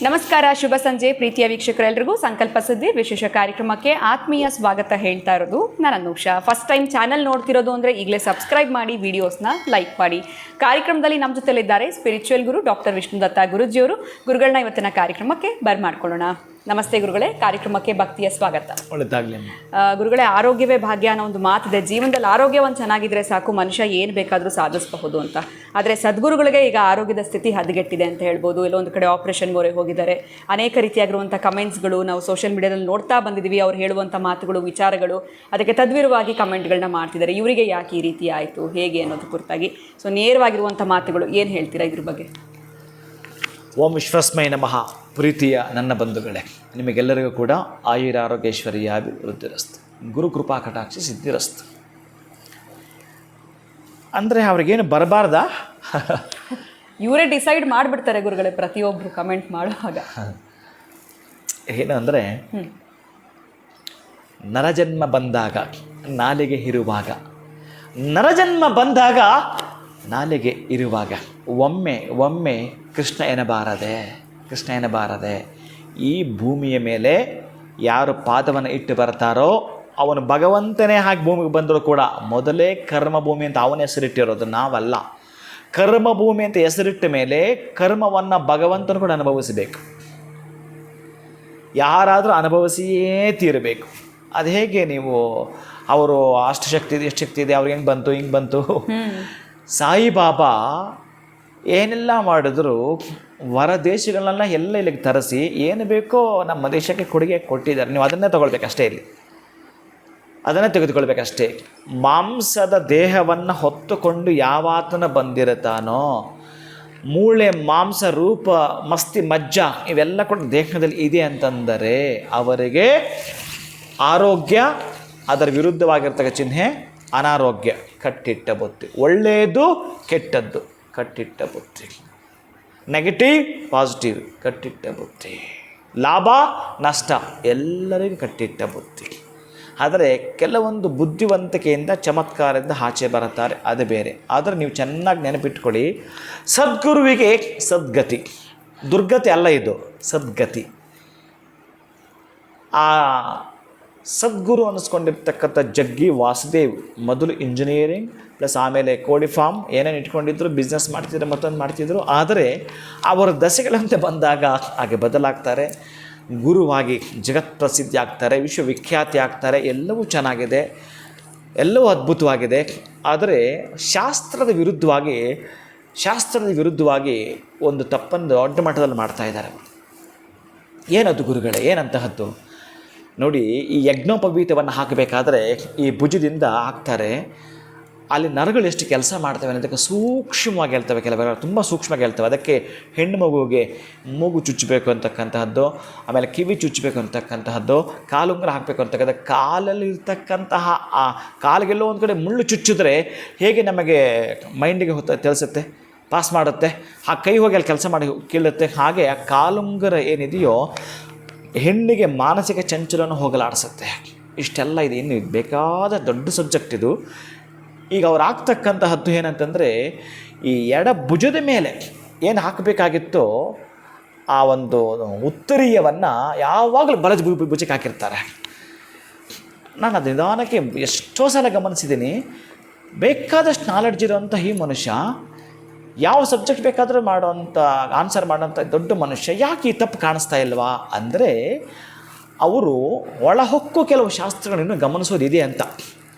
ನಮಸ್ಕಾರ, ಶುಭ ಸಂಜೆ ಪ್ರೀತಿಯ ವೀಕ್ಷಕರೆಲ್ಲರಿಗೂ ಸಂಕಲ್ಪ ಸುದ್ದಿ ವಿಶೇಷ ಕಾರ್ಯಕ್ರಮಕ್ಕೆ ಆತ್ಮೀಯ ಸ್ವಾಗತ ಹೇಳ್ತಾ ಇರೋದು ನಾನು ಅನೂಷಾ. ಫಸ್ಟ್ ಟೈಮ್ ಚಾನಲ್ ನೋಡ್ತಿರೋದು ಅಂದರೆ ಈಗಲೇ ಸಬ್ಸ್ಕ್ರೈಬ್ ಮಾಡಿ, ವಿಡಿಯೋಸ್ನ ಲೈಕ್ ಮಾಡಿ. ಕಾರ್ಯಕ್ರಮದಲ್ಲಿ ನಮ್ಮ ಜೊತೆಲಿದ್ದಾರೆ ಸ್ಪಿರಿಚುವಲ್ ಗುರು ಡಾಕ್ಟರ್ ವಿಷ್ಣುದತ್ತ ಗುರುಜಿಯವರು. ಗುರುಗಳನ್ನ ಇವತ್ತಿನ ಕಾರ್ಯಕ್ರಮಕ್ಕೆ ಬರ್ಮಾಡ್ಕೊಳ್ಳೋಣ. ನಮಸ್ತೆ ಗುರುಗಳೇ, ಕಾರ್ಯಕ್ರಮಕ್ಕೆ ಭಕ್ತಿಯ ಸ್ವಾಗತ. ಒಳ್ಳೆದಾಗಲಿ ಗುರುಗಳೇ, ಆರೋಗ್ಯವೇ ಭಾಗ್ಯ ಅನ್ನೋ ಒಂದು ಮಾತಿದೆ. ಜೀವನದಲ್ಲಿ ಆರೋಗ್ಯವನ್ನು ಚೆನ್ನಾಗಿದ್ರೆ ಸಾಕು, ಮನುಷ್ಯ ಏನು ಬೇಕಾದರೂ ಸಾಧಿಸಬಹುದು ಅಂತ. ಆದರೆ ಸದ್ಗುರುಗಳಿಗೆ ಈಗ ಆರೋಗ್ಯದ ಸ್ಥಿತಿ ಹದಗೆಟ್ಟಿದೆ ಅಂತ ಹೇಳ್ಬೋದು. ಎಲ್ಲೊಂದು ಕಡೆ ಆಪರೇಷನ್ ಮೊರೆ ಹೋಗಿದ್ದಾರೆ. ಅನೇಕ ರೀತಿಯಾಗಿರುವಂಥ ಕಮೆಂಟ್ಸ್ಗಳು ನಾವು ಸೋಷಿಯಲ್ ಮೀಡಿಯಾದಲ್ಲಿ ನೋಡ್ತಾ ಬಂದಿದ್ದೀವಿ. ಅವ್ರು ಹೇಳುವಂಥ ಮಾತುಗಳು, ವಿಚಾರಗಳು, ಅದಕ್ಕೆ ತದ್ವಿರುವಾಗಿ ಕಮೆಂಟ್ಗಳನ್ನ ಮಾಡ್ತಿದ್ದಾರೆ. ಇವರಿಗೆ ಯಾಕೆ ಈ ರೀತಿ ಆಯಿತು, ಹೇಗೆ ಅನ್ನೋದು ಕುರಿತಾಗಿ ಸೊ ನೇರವಾಗಿರುವಂಥ ಮಾತುಗಳು ಏನು ಹೇಳ್ತೀರಾ ಇದ್ರ ಬಗ್ಗೆ? ಓಂ ವಿಶ್ವಸ್ಮೈ ನಮಃ. ಪ್ರೀತಿಯ ನನ್ನ ಬಂಧುಗಳೇ, ನಿಮಗೆಲ್ಲರಿಗೂ ಕೂಡ ಆಯುರಾರೋಗ್ಯೇಶ್ವರಿಯ ಅಭಿವೃದ್ಧಿರಸ್ತು, ಗುರು ಕೃಪಾ ಕಟಾಕ್ಷಿ ಸಿದ್ಧಿರಸ್ತು. ಅಂದರೆ ಅವ್ರಿಗೇನು ಬರಬಾರ್ದಾ? ಇವರೇ ಡಿಸೈಡ್ ಮಾಡಿಬಿಡ್ತಾರೆ ಗುರುಗಳೇ ಪ್ರತಿಯೊಬ್ಬರು ಕಮೆಂಟ್ ಮಾಡುವಾಗ. ಏನು ಅಂದರೆ, ನರಜನ್ಮ ಬಂದಾಗ ನಾಲಿಗೆ ಇರುವಾಗ, ನರಜನ್ಮ ಬಂದಾಗ ನಾಲಿಗೆ ಇರುವಾಗ ಒಮ್ಮೆ ಕೃಷ್ಣ ಎನ್ನಬಾರದೆ. ಈ ಭೂಮಿಯ ಮೇಲೆ ಯಾರು ಪಾದವನ್ನು ಇಟ್ಟು ಬರ್ತಾರೋ ಅವನು ಭಗವಂತನೇ ಹಾಕಿ ಭೂಮಿಗೆ ಬಂದರೂ ಕೂಡ ಮೊದಲೇ ಕರ್ಮಭೂಮಿ ಅಂತ ಅವನ ಹೆಸರಿಟ್ಟಿರೋದು, ನಾವಲ್ಲ. ಕರ್ಮಭೂಮಿ ಅಂತ ಹೆಸರಿಟ್ಟ ಮೇಲೆ ಕರ್ಮವನ್ನು ಭಗವಂತನು ಕೂಡ ಅನುಭವಿಸಬೇಕು. ಯಾರಾದರೂ ಅನುಭವಿಸಿಯೇ ತೀರಬೇಕು. ಅದು ಹೇಗೆ ನೀವು ಅವರು ಅಷ್ಟು ಶಕ್ತಿ ಇದೆ, ಎಷ್ಟು ಶಕ್ತಿ ಇದೆ, ಅವ್ರಿಗೆ ಹಿಂಗೆ ಬಂತು. ಸಾಯಿಬಾಬಾ ಏನೆಲ್ಲ ಮಾಡಿದ್ರು ಹೊರ ದೇಶಗಳನ್ನೆಲ್ಲ ಎಲ್ಲ ಇಲ್ಲಿಗೆ ತರಿಸಿ ಏನು ಬೇಕೋ ನಮ್ಮ ದೇಶಕ್ಕೆ ಕೊಡುಗೆ ಕೊಟ್ಟಿದ್ದಾರೆ. ನೀವು ಅದನ್ನೇ ತೊಗೊಳ್ಬೇಕಷ್ಟೇ, ಇಲ್ಲಿ ಅದನ್ನೇ ತೆಗೆದುಕೊಳ್ಬೇಕಷ್ಟೇ. ಮಾಂಸದ ದೇಹವನ್ನು ಹೊತ್ತುಕೊಂಡು ಯಾವಾತನ ಬಂದಿರುತ್ತಾನೋ, ಮೂಳೆ, ಮಾಂಸ, ರೂಪ, ಮಸ್ತಿ, ಮಜ್ಜ ಇವೆಲ್ಲ ಕೂಡ ದೇಹದಲ್ಲಿ ಇದೆ ಅಂತಂದರೆ ಅವರಿಗೆ ಆರೋಗ್ಯ, ಅದರ ವಿರುದ್ಧವಾಗಿರ್ತಕ್ಕ ಚಿಹ್ನೆ ಅನಾರೋಗ್ಯ, ಕಟ್ಟಿಟ್ಟ ಬುತ್ತಿ. ಒಳ್ಳೆಯದು ಕೆಟ್ಟದ್ದು, ಕಟ್ಟಿಟ್ಟ ಬುತ್ತಿ. ನೆಗೆಟಿವ್ ಪಾಸಿಟಿವ್, ಕಟ್ಟಿಟ್ಟ ಬುತ್ತಿ. ಲಾಭ ನಷ್ಟ ಎಲ್ಲರಿಗೂ ಕಟ್ಟಿಟ್ಟ ಬುತ್ತಿ. ಆದರೆ ಕೆಲವೊಂದು ಬುದ್ಧಿವಂತಿಕೆಯಿಂದ, ಚಮತ್ಕಾರದಿಂದ ಆಚೆ ಬರುತ್ತಾರೆ, ಅದು ಬೇರೆ. ಆದರೆ ನೀವು ಚೆನ್ನಾಗಿ ನೆನಪಿಟ್ಕೊಳ್ಳಿ, ಸದ್ಗುರುವಿಗೆ ಸದ್ಗತಿ, ದುರ್ಗತಿ ಅಲ್ಲ, ಇದು ಸದ್ಗತಿ. ಆ ಸದ್ಗುರು ಅನ್ನಿಸ್ಕೊಂಡಿರ್ತಕ್ಕಂಥ ಜಗ್ಗಿ ವಾಸುದೇವ್ ಮೊದಲು ಇಂಜಿನಿಯರಿಂಗ್ ಪ್ಲಸ್ ಆಮೇಲೆ ಕೋಳಿ ಫಾರ್ಮ್ ಏನೇನು ಇಟ್ಕೊಂಡಿದ್ರು, ಬಿಸ್ನೆಸ್ ಮಾಡ್ತಿದ್ರು, ಮತ್ತೊಂದು ಮಾಡ್ತಿದ್ರು. ಆದರೆ ಅವರ ದಶೆಗಳಂತೆ ಬಂದಾಗ ಹಾಗೆ ಬದಲಾಗ್ತಾರೆ. ಗುರುವಾಗಿ ಜಗತ್ಪ್ರಸಿದ್ಧಿ ಆಗ್ತಾರೆ, ವಿಶ್ವವಿಖ್ಯಾತಿ ಆಗ್ತಾರೆ. ಎಲ್ಲವೂ ಚೆನ್ನಾಗಿದೆ, ಎಲ್ಲವೂ ಅದ್ಭುತವಾಗಿದೆ. ಆದರೆ ಶಾಸ್ತ್ರದ ವಿರುದ್ಧವಾಗಿ ಒಂದು ತಪ್ಪನ್ನು ದೊಡ್ಡ ಮಟ್ಟದಲ್ಲಿ ಮಾಡ್ತಾಯಿದ್ದಾರೆ. ಏನದು ಗುರುಗಳೇ, ಏನಂತಹದ್ದು ನೋಡಿ. ಈ ಯಜ್ಞೋಪವೀತವನ್ನು ಹಾಕಬೇಕಾದ್ರೆ ಈ ಭುಜದಿಂದ ಹಾಕ್ತಾರೆ. ಅಲ್ಲಿ ನರಗಳು ಎಷ್ಟು ಕೆಲಸ ಮಾಡ್ತವೆ ಅನ್ನೋದಕ್ಕೆ ಸೂಕ್ಷ್ಮವಾಗಿ ಹೇಳ್ತವೆ. ಕೆಲವೆಲ್ಲ ತುಂಬ ಸೂಕ್ಷ್ಮವಾಗಿ ಹೇಳ್ತವೆ. ಅದಕ್ಕೆ ಹೆಣ್ಣು ಮಗುವಿಗೆ ಮೂಗು ಚುಚ್ಚಬೇಕು ಅಂತಕ್ಕಂತಹದ್ದು, ಆಮೇಲೆ ಕಿವಿ ಚುಚ್ಚಬೇಕು ಅಂತಕ್ಕಂತಹದ್ದು, ಕಾಲುಂಗುರ ಹಾಕಬೇಕು ಅಂತಕ್ಕಂಥ, ಕಾಲಲ್ಲಿ ಇರ್ತಕ್ಕಂತಹ ಆ ಕಾಲಿಗೆಲ್ಲೋ ಒಂದು ಕಡೆ ಮುಳ್ಳು ಚುಚ್ಚಿದ್ರೆ ಹೇಗೆ ನಮಗೆ ಮೈಂಡಿಗೆ ತಿಳಿಸುತ್ತೆ, ಪಾಸ್ ಮಾಡುತ್ತೆ. ಆ ಕೈ ಹೋಗಿ ಅಲ್ಲಿ ಕೆಲಸ ಮಾಡಿ ಕೀಳುತ್ತೆ. ಹಾಗೆ ಆ ಕಾಲುಂಗುರ ಏನಿದೆಯೋ ಹೆಣ್ಣಿಗೆ ಮಾನಸಿಕ ಚಂಚಲವನ್ನು ಹೋಗಲಾಡಿಸುತ್ತೆ. ಇಷ್ಟೆಲ್ಲ ಇದೆ. ಇನ್ನು ಬೇಕಾದ ದೊಡ್ಡ ಸಬ್ಜೆಕ್ಟ್ ಇದು. ಈಗ ಅವ್ರು ಆಗ್ತಕ್ಕಂತಹದ್ದು ಏನಂತಂದರೆ, ಈ ಎಡ ಭುಜದ ಮೇಲೆ ಏನು ಹಾಕಬೇಕಾಗಿತ್ತೋ ಆ ಒಂದು ಉತ್ತರೀಯವನ್ನು ಯಾವಾಗಲೂ ಬಲ ಭುಜಕ್ಕೆ ಹಾಕಿರ್ತಾರೆ. ನಾನು ಅದು ನಿಧಾನಕ್ಕೆ ಎಷ್ಟೋ ಸಲ ಗಮನಿಸಿದ್ದೀನಿ. ಬೇಕಾದಷ್ಟು ನಾಲೆಡ್ಜ್ ಇರೋಂಥ ಈ ಮನುಷ್ಯ, ಯಾವ ಸಬ್ಜೆಕ್ಟ್ ಬೇಕಾದರೂ ಆನ್ಸರ್ ಮಾಡೋಂಥ ದೊಡ್ಡ ಮನುಷ್ಯ, ಯಾಕೆ ಈ ತಪ್ಪು ಕಾಣಿಸ್ತಾ ಇಲ್ವಾ ಅಂದರೆ, ಅವರು ಒಳಹೊಕ್ಕು ಕೆಲವು ಶಾಸ್ತ್ರಗಳನ್ನು ಇನ್ನೂ ಗಮನಿಸೋದಿದೆ ಅಂತ.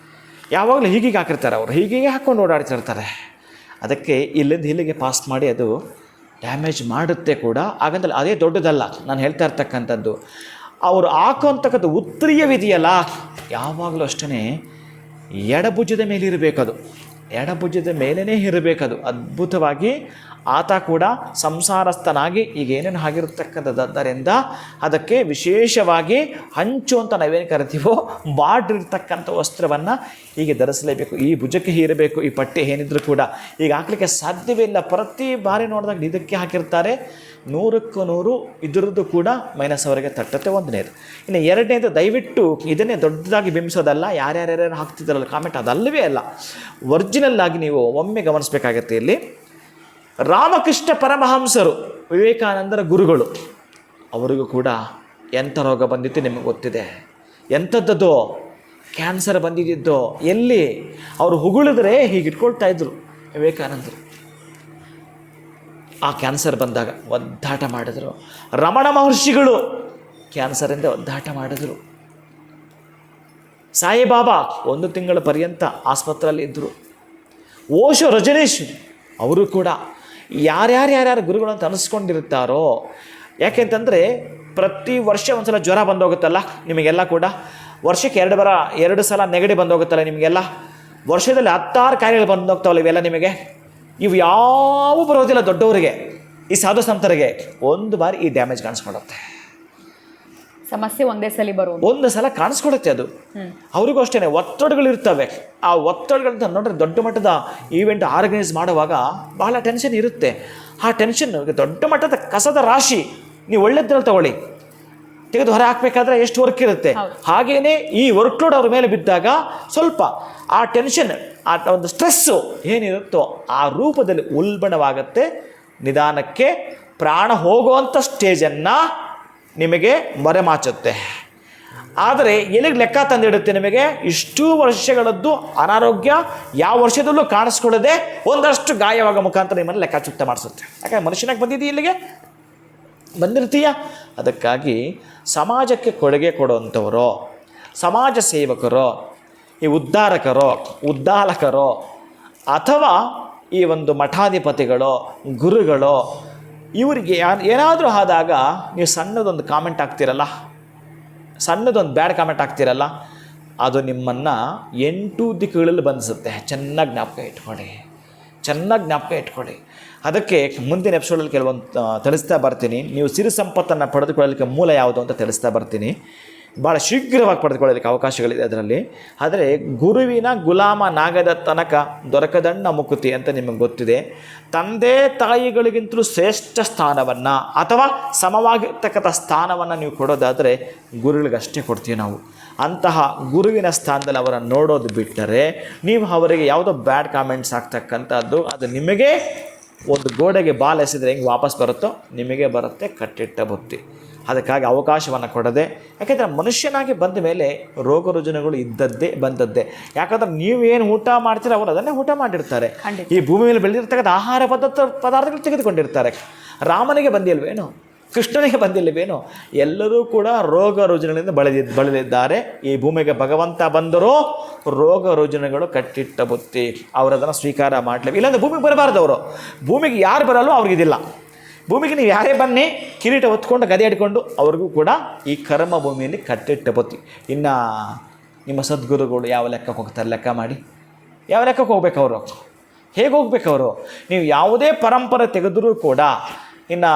ಯಾವಾಗಲೂ ಹೀಗೆ ಹಾಕಿರ್ತಾರೆ, ಅವರು ಹೀಗೆ ಹಾಕ್ಕೊಂಡು ಓಡಾಡ್ತಿರ್ತಾರೆ. ಅದಕ್ಕೆ ಇಲ್ಲಿಂದ ಇಲ್ಲಿಗೆ ಪಾಸ್ ಮಾಡಿ ಅದು ಡ್ಯಾಮೇಜ್ ಮಾಡುತ್ತೆ ಕೂಡ. ಹಾಗಂತಲ್ಲ, ಅದೇ ದೊಡ್ಡದಲ್ಲ ನಾನು ಹೇಳ್ತಾ ಇರ್ತಕ್ಕಂಥದ್ದು. ಅವರು ಹಾಕೋಂತಕ್ಕಂಥ ಉತ್ತರೀಯವಿದೆಯಲ್ಲ, ಯಾವಾಗಲೂ ಅಷ್ಟೇ ಎಡಭುಜದ ಮೇಲೆ ಇರಬೇಕದು, ಎಡಭುಜದ ಮೇಲೇ ಇರಬೇಕದು. ಅದ್ಭುತವಾಗಿ ಆತ ಕೂಡ ಸಂಸಾರಸ್ಥನಾಗಿ ಈಗ ಏನೇನು ಆಗಿರತಕ್ಕಂಥದ್ದರಿಂದ ಅದಕ್ಕೆ ವಿಶೇಷವಾಗಿ ಹಂಚು ಅಂತ ನಾವೇನು ಕರಿತೀವೋ ಬಾರ್ಡ್ರಿರ್ತಕ್ಕಂಥ ವಸ್ತ್ರವನ್ನು ಹೀಗೆ ಧರಿಸಲೇಬೇಕು. ಈ ಭುಜಕ್ಕೆ ಇರಬೇಕು ಈ ಪಟ್ಟಿ ಏನಿದ್ರು ಕೂಡ. ಈಗ ಹಾಕಲಿಕ್ಕೆ ಸಾಧ್ಯವೇ ಇಲ್ಲ. ಪ್ರತಿ ಬಾರಿ ನೋಡಿದಾಗ ಇದಕ್ಕೆ ಹಾಕಿರ್ತಾರೆ. 100ಕ್ಕೆ 100 ಇದರದ್ದು ಕೂಡ ಮೈನಸ್ ಅವರಿಗೆ ತಟ್ಟತ್ತೆ. ಒಂದನೇದು. ಇನ್ನು ಎರಡನೇದು, ದಯವಿಟ್ಟು ಇದನ್ನೇ ದೊಡ್ಡದಾಗಿ ಬಿಂಬಿಸೋದಲ್ಲ. ಯಾರ್ಯಾರ್ಯಾರು ಹಾಕ್ತಿದ್ದಾರಲ್ಲ ಕಾಮೆಂಟ್, ಅದಲ್ಲವೇ ಅಲ್ಲ. ಒರಿಜಿನಲ್ ಆಗಿ ನೀವು ಒಮ್ಮೆ ಗಮನಿಸಬೇಕಾಗತ್ತೆ. ಇಲ್ಲಿ ರಾಮಕೃಷ್ಣ ಪರಮಹಂಸರು, ವಿವೇಕಾನಂದರ ಗುರುಗಳು, ಅವರಿಗೂ ಕೂಡ ಎಂಥ ರೋಗ ಬಂದಿತ್ತು ನಿಮಗೆ ಗೊತ್ತಿದೆ. ಎಂಥದ್ದದು? ಕ್ಯಾನ್ಸರ್ ಬಂದಿದ್ದು. ಎಲ್ಲಿ? ಅವರು ಉಗುಳಿದ್ರೆ ಹೀಗೆ ಇಟ್ಕೊಳ್ತಾ ಇದ್ರು ವಿವೇಕಾನಂದರು. ಆ ಕ್ಯಾನ್ಸರ್ ಬಂದಾಗ ಒದ್ದಾಟ ಮಾಡಿದರು. ರಮಣ ಮಹರ್ಷಿಗಳು ಕ್ಯಾನ್ಸರಿಂದ ಒದ್ದಾಟ ಮಾಡಿದರು. ಸಾಯಿಬಾಬಾ 1 ತಿಂಗಳ ಪರ್ಯಂತ ಆಸ್ಪತ್ರೆಯಲ್ಲಿ ಇದ್ದರು. ಓಶೋ ರಜನೀಶ್ ಅವರು ಕೂಡ ಯಾರ್ಯಾರು ಗುರುಗಳು ಅಂತ ಅನಿಸ್ಕೊಂಡಿರ್ತಾರೋ, ಯಾಕೆಂತಂದರೆ ಪ್ರತಿ ವರ್ಷ ಒಂದು ಸಲ ಜ್ವರ ಬಂದೋಗುತ್ತಲ್ಲ ನಿಮಗೆಲ್ಲ ಕೂಡ, ವರ್ಷಕ್ಕೆ 2 ಸಲ ನೆಗಡಿ ಬಂದೋಗುತ್ತಲ್ಲ ನಿಮಗೆಲ್ಲ, ವರ್ಷದಲ್ಲಿ 16 ಕಾಯಿಲೆಗಳು ಬಂದೋಗ್ತಾವಲ್ಲ ಇವೆಲ್ಲ ನಿಮಗೆ. ಇವು ಯಾವ ಬರೋದಿಲ್ಲ ದೊಡ್ಡವರಿಗೆ, ಈ ಸಾಧು ಸಂತರಿಗೆ 1 ಬಾರಿ ಈ ಡ್ಯಾಮೇಜ್ ಕಾಣಿಸ್ಕೊಳುತ್ತೆ. ಸಮಸ್ಯೆ ಒಂದೇ ಸಲ ಬರೋದು, ಒಂದು ಸಲ ಕಾಣಿಸ್ಕೊಳುತ್ತೆ ಅದು. ಅವ್ರಿಗೂ ಅಷ್ಟೇ ಒತ್ತಡಗಳಿರ್ತವೆ. ಆ ಒತ್ತಡಗಳಂತ ನೋಡ್ರೆ ದೊಡ್ಡ ಮಟ್ಟದ ಈವೆಂಟ್ ಆರ್ಗನೈಸ್ ಮಾಡುವಾಗ ಬಹಳ ಟೆನ್ಷನ್ ಇರುತ್ತೆ. ಆ ಟೆನ್ಷನ್ ದೊಡ್ಡ ಮಟ್ಟದ ಕಸದ ರಾಶಿ. ನೀವು ಒಳ್ಳೆದ್ರಲ್ಲಿ ತಗೊಳ್ಳಿ, ತೆಗೆದು ಹೊರ ಹಾಕಬೇಕಾದ್ರೆ ಎಷ್ಟು ವರ್ಕ್ ಇರುತ್ತೆ. ಹಾಗೇನೆ ಈ ವರ್ಕ್ ಲೋಡ್ ಅವ್ರ ಮೇಲೆ ಬಿದ್ದಾಗ ಸ್ವಲ್ಪ ಆ ಟೆನ್ಷನ್, ಆ ಒಂದು ಸ್ಟ್ರೆಸ್ಸು ಏನಿರುತ್ತೋ ಆ ರೂಪದಲ್ಲಿ ಉಲ್ಬಣವಾಗುತ್ತೆ. ನಿಧಾನಕ್ಕೆ ಪ್ರಾಣ ಹೋಗುವಂಥ ಸ್ಟೇಜನ್ನು ನಿಮಗೆ ಮರೆಮಾಚುತ್ತೆ. ಆದರೆ ಎಲ್ಲಿಗೆ ಲೆಕ್ಕ ತಂದಿಡುತ್ತೆ ನಿಮಗೆ? ಇಷ್ಟೂ ವರ್ಷಗಳದ್ದು ಅನಾರೋಗ್ಯ ಯಾವ ವರ್ಷದಲ್ಲೂ ಕಾಣಿಸ್ಕೊಳ್ಳದೆ ಒಂದಷ್ಟು ಗಾಯವಾಗೋ ಮುಖಾಂತರ ನಿಮ್ಮನ್ನು ಲೆಕ್ಕಾಚುತ್ತ ಮಾಡಿಸುತ್ತೆ. ಯಾಕಂದರೆ ಮನುಷ್ಯನಾಗಿ ಬಂದಿದ್ದೀಯ, ಇಲ್ಲಿಗೆ ಬಂದಿರ್ತೀಯ. ಅದಕ್ಕಾಗಿ ಸಮಾಜಕ್ಕೆ ಕೊಡುಗೆ ಕೊಡುವಂಥವರು, ಸಮಾಜ ಸೇವಕರು, ಈ ಉದ್ಧಾರಕರು, ಉದ್ದಾಲಕರು, ಅಥವಾ ಈ ಒಂದು ಮಠಾಧಿಪತಿಗಳು, ಗುರುಗಳು, ಇವರಿಗೆ ಏನಾದರೂ ಆದಾಗ ನೀವು ಸಣ್ಣದೊಂದು ಕಾಮೆಂಟ್ ಹಾಕ್ತಿರಲ್ಲ, ಸಣ್ಣದೊಂದು ಬ್ಯಾಡ್ ಕಾಮೆಂಟ್ ಹಾಕ್ತಿರಲ್ಲ, ಅದು ನಿಮ್ಮನ್ನು 8 ದಿಕ್ಕುಗಳಲ್ಲಿ ಬಂಧಿಸುತ್ತೆ. ಚೆನ್ನಾಗಿ ಜ್ಞಾಪಕ ಇಟ್ಕೊಳ್ಳಿ. ಅದಕ್ಕೆ ಮುಂದಿನ ಎಪಿಸೋಡಲ್ಲಿ ಕೆಲವೊಂದು ತಿಳಿಸ್ತಾ ಬರ್ತೀನಿ. ನೀವು ಸಿರಿ ಸಂಪತ್ತನ್ನು ಪಡೆದುಕೊಳ್ಳಲಿಕ್ಕೆ ಮೂಲ ಯಾವುದು ಅಂತ ತಿಳಿಸ್ತಾ ಬರ್ತೀನಿ. ಭಾಳ ಶೀಘ್ರವಾಗಿ ಪಡೆದುಕೊಳ್ಳಲಿಕ್ಕೆ ಅವಕಾಶಗಳಿದೆ ಅದರಲ್ಲಿ. ಆದರೆ ಗುರುವಿನ ಗುಲಾಮನಾಗದ ತನಕ ದೊರಕದಣ್ಣ ಮುಕುತಿ ಅಂತ ನಿಮಗೆ ಗೊತ್ತಿದೆ. ತಂದೆ ತಾಯಿಗಳಿಗಿಂತಲೂ ಶ್ರೇಷ್ಠ ಸ್ಥಾನವನ್ನು ಅಥವಾ ಸಮವಾಗಿರ್ತಕ್ಕಂಥ ಸ್ಥಾನವನ್ನು ನೀವು ಕೊಡೋದಾದರೆ ಗುರುಗಳಿಗಷ್ಟೇ ಕೊಡ್ತೀವಿ ನಾವು. ಅಂತಹ ಗುರುವಿನ ಸ್ಥಾನದಲ್ಲಿ ಅವರನ್ನು ನೋಡೋದು ಬಿಟ್ಟರೆ ನೀವು ಅವರಿಗೆ ಯಾವುದೋ ಬ್ಯಾಡ್ ಕಾಮೆಂಟ್ಸ್ ಆಗ್ತಕ್ಕಂಥದ್ದು, ಅದು ನಿಮಗೆ ಒಂದು ಗೋಡೆಗೆ ಬಾಲ್ ಎಸೆದರೆ ಹೆಂಗೆ ವಾಪಸ್ ಬರುತ್ತೋ ನಿಮಗೆ ಬರುತ್ತೆ ಕಟ್ಟಿಟ್ಟ ಬುತ್ತಿ. ಅದಕ್ಕಾಗಿ ಅವಕಾಶವನ್ನು ಕೊಡದೆ, ಯಾಕೆಂದರೆ ಮನುಷ್ಯನಾಗಿ ಬಂದ ಮೇಲೆ ರೋಗ ರುಜಿನಗಳು ಇದ್ದದ್ದೇ ಬಂದದ್ದೇ. ಯಾಕಂದರೆ ನೀವೇನು ಊಟ ಮಾಡ್ತೀರ ಅವರು ಅದನ್ನೇ ಊಟ ಮಾಡಿರ್ತಾರೆ. ಈ ಭೂಮಿ ಮೇಲೆ ಬೆಳೆದಿರ್ತಕ್ಕಂಥ ಆಹಾರ ಪದಾರ್ಥಗಳು ತೆಗೆದುಕೊಂಡಿರ್ತಾರೆ. ರಾಮನಿಗೆ ಬಂದಿಲ್ವೇನು? ಕೃಷ್ಣನಿಗೆ ಬಂದಿಲ್ಲವೇನು? ಎಲ್ಲರೂ ಕೂಡ ರೋಗ ರುಜಿನಗಳಿಂದ ಬಳಲಿದ್ದಾರೆ. ಈ ಭೂಮಿಗೆ ಭಗವಂತ ಬಂದರೂ ರೋಗ ರುಜಿನಗಳು ಕಟ್ಟಿಟ್ಟ ಬುತ್ತಿ. ಅವರದನ್ನು ಸ್ವೀಕಾರ ಮಾಡಲೇಬೇಕು. ಇಲ್ಲಾಂದರೆ ಭೂಮಿಗೆ ಬರಬಾರ್ದು ಅವರು. ಭೂಮಿಗೆ ಯಾರು ಬರಲ್ಲೋ ಅವ್ರಿಗಿದಿಲ್ಲ. ಭೂಮಿಗೆ ನೀವು ಯಾರೇ ಬನ್ನಿ ಕಿರೀಟ ಹೊತ್ಕೊಂಡು ಗದೆ ಹಿಡ್ಕೊಂಡು ಅವ್ರಿಗೂ ಕೂಡ ಈ ಕರ್ಮ ಭೂಮಿಯಲ್ಲಿ ಕಟ್ಟಿಟ್ಟ ಬುತ್ತಿ. ಇನ್ನು ನಿಮ್ಮ ಸದ್ಗುರುಗಳು ಯಾವ ಲೆಕ್ಕಕ್ಕೆ ಹೋಗ್ತಾರೆ? ಲೆಕ್ಕ ಮಾಡಿ. ಯಾವ ಲೆಕ್ಕಕ್ಕೆ ಹೋಗ್ಬೇಕು ಅವರು? ಹೇಗೆ ಹೋಗ್ಬೇಕು ಅವರು? ನೀವು ಯಾವುದೇ ಪರಂಪರೆ ತೆಗೆದರೂ ಕೂಡ, ಇನ್ನು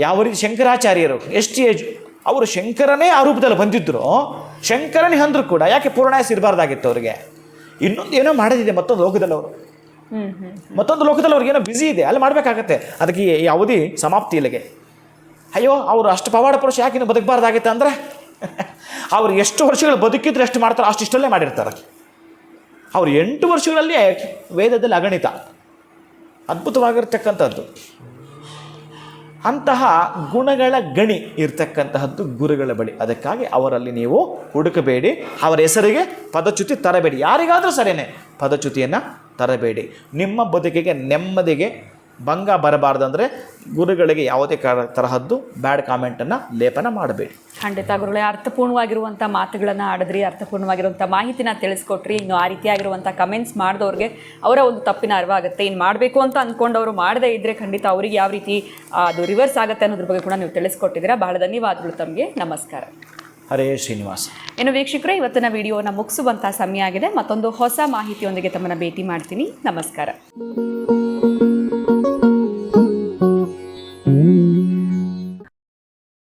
ಯಾವ ರೀತಿ ಶಂಕರಾಚಾರ್ಯರು ಎಷ್ಟು ಏಜ್, ಅವರು ಶಂಕರನೇ ಆ ರೂಪದಲ್ಲಿ ಬಂದಿದ್ದರು. ಶಂಕರನೇ ಅಂದರೂ ಕೂಡ ಯಾಕೆ ಪೂರ್ಣಾಯಸ್ ಇರಬಾರ್ದಾಗಿತ್ತು ಅವರಿಗೆ? ಇನ್ನೊಂದು ಏನೋ ಮಾಡೋದಿದೆ ಮತ್ತೊಂದು ಲೋಕದಲ್ಲಿ ಅವರು, ಮತ್ತೊಂದು ಲೋಕದಲ್ಲಿ ಅವ್ರಿಗೇನೋ ಬ್ಯುಸಿ ಇದೆ, ಅಲ್ಲಿ ಮಾಡಬೇಕಾಗತ್ತೆ. ಅದಕ್ಕೆ ಈ ಅವಧಿ ಸಮಾಪ್ತಿ ಇಲ್ಲಿಗೆ. ಅಯ್ಯೋ ಅವರು ಅಷ್ಟು ಪವಾಡ ಪುರುಷ ಯಾಕೆ ಇನ್ನು ಬದುಕಬಾರ್ದಾಗಿತ್ತು ಅಂದರೆ ಅವ್ರು ಎಷ್ಟು ವರ್ಷಗಳು ಬದುಕಿದ್ರೆ ಎಷ್ಟು ಮಾಡ್ತಾರೆ ಅಷ್ಟಿಷ್ಟಲ್ಲೇ ಮಾಡಿರ್ತಾರೆ. ಅವರು 8 ವರ್ಷಗಳಲ್ಲಿ ವೇದದಲ್ಲಿ ಅಗಣಿತ ಅದ್ಭುತವಾಗಿರ್ತಕ್ಕಂಥದ್ದು. ಅಂತಹ ಗುಣಗಳ ಗಣಿ ಇರ್ತಕ್ಕಂತಹದ್ದು ಗುರುಗಳ ಬಳಿ. ಅದಕ್ಕಾಗಿ ಅವರಲ್ಲಿ ನೀವು ಹುಡುಕಬೇಡಿ, ಅವರ ಹೆಸರಿಗೆ ಪದಚ್ಯುತಿ ತರಬೇಡಿ. ಯಾರಿಗಾದರೂ ಸರಿಯೇ ಪದಚ್ಯುತಿಯನ್ನು ತರಬೇಡಿ. ನಿಮ್ಮ ಬದುಕಿಗೆ ನೆಮ್ಮದಿಗೆ ಭಂಗ ಬರಬಾರ್ದಂದರೆ ಗುರುಗಳಿಗೆ ಯಾವುದೇ ತರಹದ್ದು ಬ್ಯಾಡ್ ಕಾಮೆಂಟನ್ನು ಲೇಪನ ಮಾಡಬೇಡಿ. ಖಂಡಿತ ಗುರುಗಳೇ, ಅರ್ಥಪೂರ್ಣವಾಗಿರುವಂಥ ಮಾತುಗಳನ್ನು ಆಡಿದ್ರಿ, ಅರ್ಥಪೂರ್ಣವಾಗಿರುವಂಥ ಮಾಹಿತಿನ ತಿಳಿಸ್ಕೊಟ್ರಿ. ಇನ್ನು ಆ ರೀತಿಯಾಗಿರುವಂಥ ಕಮೆಂಟ್ಸ್ ಮಾಡಿದವ್ರಿಗೆ ಅವರ ಒಂದು ತಪ್ಪಿನ ಅರಿವಾಗುತ್ತೆ. ಇನ್ನು ಮಾಡಬೇಕು ಅಂತ ಅಂದ್ಕೊಂಡವರು ಮಾಡದೇ ಇದ್ದರೆ ಖಂಡಿತ ಅವರಿಗೆ ಯಾವ ರೀತಿ ಅದು ರಿವರ್ಸ್ ಆಗುತ್ತೆ ಅನ್ನೋದ್ರ ಬಗ್ಗೆ ಕೂಡ ನೀವು ತಿಳಿಸ್ಕೊಟ್ಟಿದ್ದೀರಾ. ಬಹಳ ಧನ್ಯವಾದಗಳು ತಮಗೆ. ನಮಸ್ಕಾರ. ಹರೇ ಶ್ರೀನಿವಾಸ. ಇನ್ನು ವೀಕ್ಷಕರೇ, ಇವತ್ತಿನ ವಿಡಿಯೋನ ಮುಗಿಸುವಂಥ ಸಮಯ ಆಗಿದೆ. ಮತ್ತೊಂದು ಹೊಸ ಮಾಹಿತಿಯೊಂದಿಗೆ ತಮ್ಮನ್ನು ಭೇಟಿ ಮಾಡ್ತೀನಿ. ನಮಸ್ಕಾರ.